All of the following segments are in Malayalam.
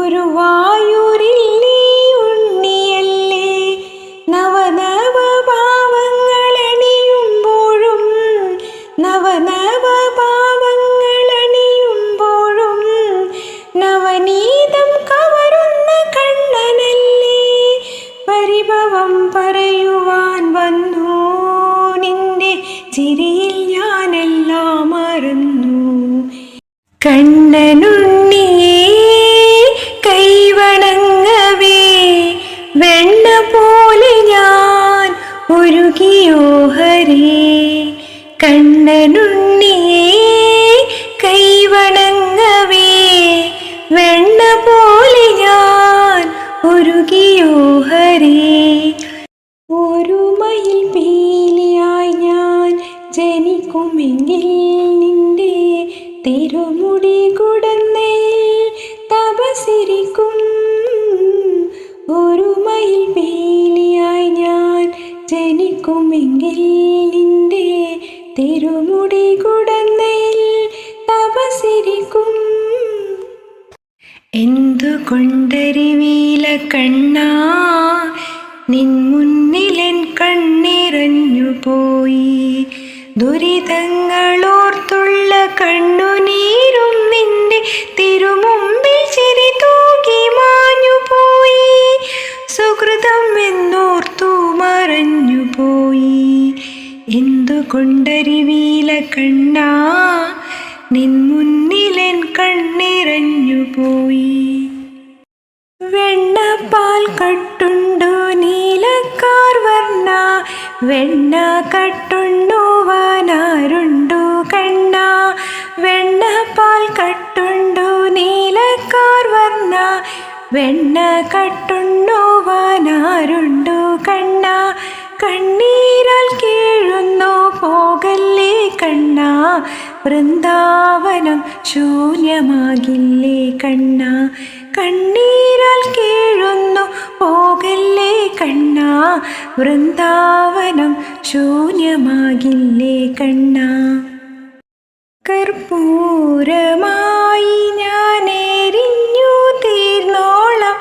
ഗുരുവായൂരിൽ നീ ഉണ്ണിയല്ലേ. നവനവ ഭാവങ്ങളണിയുമ്പോഴും നവനവ ഭാവങ്ങളണിയുമ്പോഴും നവനീതം കവരുന്ന കണ്ണനല്ലേ. പരിഭവം പറയുവാൻ വന്നു നിന്റെ ചിരിയിൽ ഞാനെല്ലാം മറന്നു. കണ്ണനുണ്ണിയേ കൈവണങ്ങവേ വെണ്ണ പോലെ ഞാൻ ഉരുകിയോ ഹരേ. കണ്ണനുണ്ണിയേ കൈവണങ്ങവേ വെണ്ണ പോലെ ഞാൻ ഉരുകിയോ ഹരേ. ഒരു മയിൽ പീലിയായി ഞാൻ ജനിക്കുമെങ്കിൽ നിന്റെ തിരുമുടി കുടന്നയിൽ തപസിരിക്കും. ഒരു മയിൽ പീലിയായി ഞാൻ ജനിക്കുമെങ്കിൽ നിന്റെ തിരുമുടി കുടന്നയിൽ തപസിരിക്കും. എന്തുകൊണ്ടരിവീല കണ്ണാ നിൻ മുന്നിലെൻ കണ്ണിറഞ്ഞു പോയി. ദുരിതങ്ങളോർത്തുള്ള കണ്ണുനീരും നിന്റെ തിരുമുമ്പിൽ ചിരി തൂകി മാഞ്ഞുപോയി. സുഹൃതം എന്നോർത്തു മറഞ്ഞുപോയി. എന്തുകൊണ്ടരിവീല കണ്ണാ നിൻ മുന്നിലെൻ കണ്ണിറഞ്ഞു പോയി. വെണ്ണപ്പാൽ കട്ടുണ്ടോ നീലക്കാർ വർണ്ണ വെണ്ണ കട്ടുണ്ടുവാനാരുണ്ടു കണ്ണ. വെണ്ണപ്പാൽ കട്ടുണ്ടോ നീലക്കാർ വർണ്ണ വെണ്ണ കട്ടുണ്ടുവാനാരുണ്ടു കണ്ണ. കണ്ണീരാൽ കീഴുന്നു പോകല്ലേ കണ്ണ. വൃന്ദാവനം ശൂന്യമാകില്ലേ കണ്ണ. കണ്ണീരാൽ കീഴുന്നു പോകല്ലേ കണ്ണ. വൃന്ദാവനം ശൂന്യമാകില്ലേ കണ്ണ. കർപ്പൂരമായി ഞാനെരിഞ്ഞു തീർന്നോളം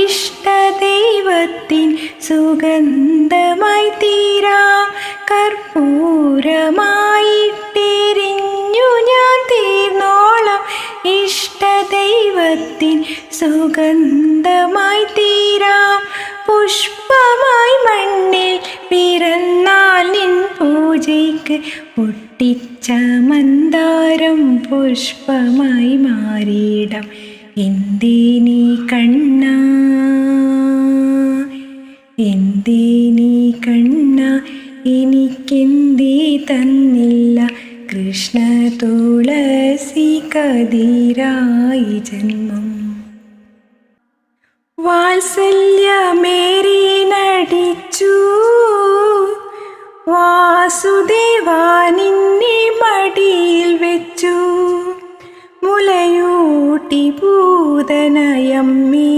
ഇഷ്ടദൈവത്തിൻ സുഗന്ധമായി തീരാം. കർപ്പൂരമായിട്ടെരിഞ്ഞു ഞാൻ തീർന്നോളം ഇഷ്ടദൈവത്തിൻ സുഗന്ധമായി തീരാം. പുഷ്പമായി മണ്ണിൽ പിറന്നാൽ നിൻ പൂജയ്ക്ക് പൊട്ടിച്ച മന്ദാരം പുഷ്പമായി മാറിയിടം. എന്തേ നീ കണ്ണ എന്തേ നീ കണ്ണ എനിക്കെന്തേ തന്നില്ല കൃഷ്ണ തുളസി കതിരായി ജന്മം. വാത്സല്യമേറി നടിച്ചു വാസുദേവാ നിന്നെ മടിയിൽ വെച്ചു. മുലയൂട്ടി പൂതനയമ്മേ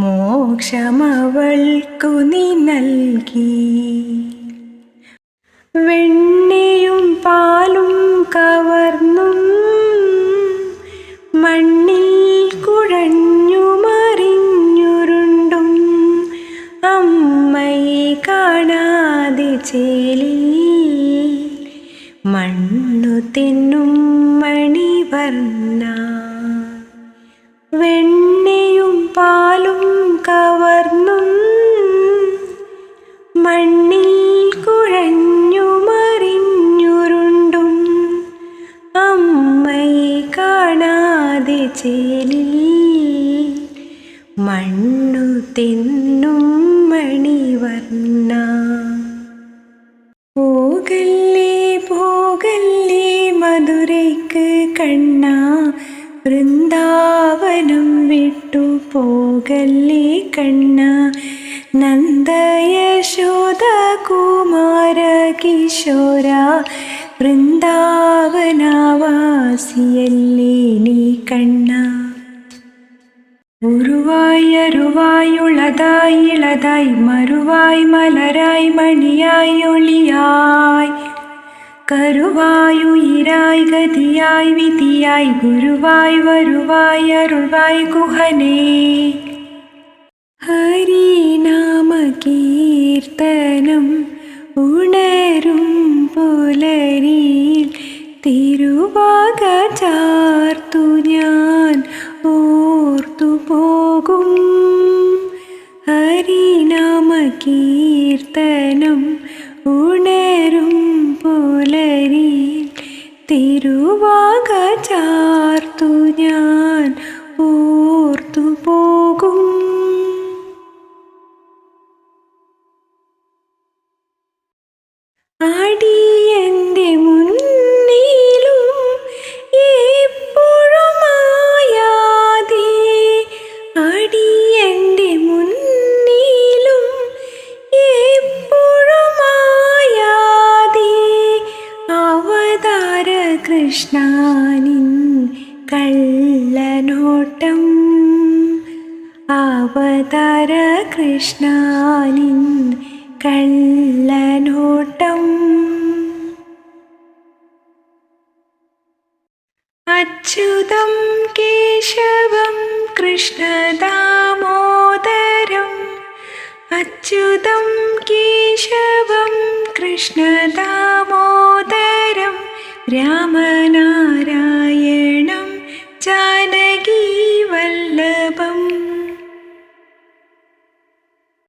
മോക്ഷമവൾക്കു നീ നൽകി. വെണ്ണയും പാലും കവർന്നും മണ്ണിൽ കുഴഞ്ഞു മറിഞ്ഞുരുണ്ടും അമ്മയെ കാണാതെ ചേലിൽ മണ്ണു തിന്നും മണിവർണ്ണ. വെണ്ണയും പാലും കവർന്നും മണ്ണിൽ കുഴഞ്ഞു മറിഞ്ഞുരുണ്ടും അമ്മയെ കാണാതെ ചേലിൽ മണ്ണു തിന്നും മണിവർണ്ണ. പോകല്ലേ പോകല്ലേ മധുരയ്ക്ക് കണ്ണ. വൃന്ദാവനം വിട്ടു പോകല്ലേ കണ്ണ. നന്ദയശോദ കുമാര കിശോര വൃന്ദാവനവാസിയല്ലേ നീ കണ്ണ. ഉരുവായി അരുവായി ഉളതായി ഇളതായി മറുവായി മലരായി മണിയായി ഒളിയായി കരുവായുയിരായി ഗതിയായി വിധിയായി ഗുരുവായി വരുവായി അരുൾവായി ഗുഹനേ. ഹരിനാമ കീർത്തനം ഉണരും പുലരിയിൽ തിരുവാക ചാർത്തു ഞാൻ ഓർത്തുപോകും. ഹരിനാമ കീർത്തനം ഉണരും പുലരിയിൽ തിരുവാക ചാർത്തു ഞാൻ ഓർത്തുപോകും. അടിയന്റെ മുന്നിലും എപ്പോഴും മായാതെ, അടിയന്റെ മുന്നിലും എപ്പോഴും മായാതെ അവതാര കൃഷ്ണനിൻ കള്ളനോട്ടം, അവതാര കൃഷ്ണനിൻ കള്ളനോട്ടം. അച്യുതം കേശവം കൃഷ്ണദാമോദരം, അച്യുതം കേശവം കൃഷ്ണദാമോദരം രാമനാരായണ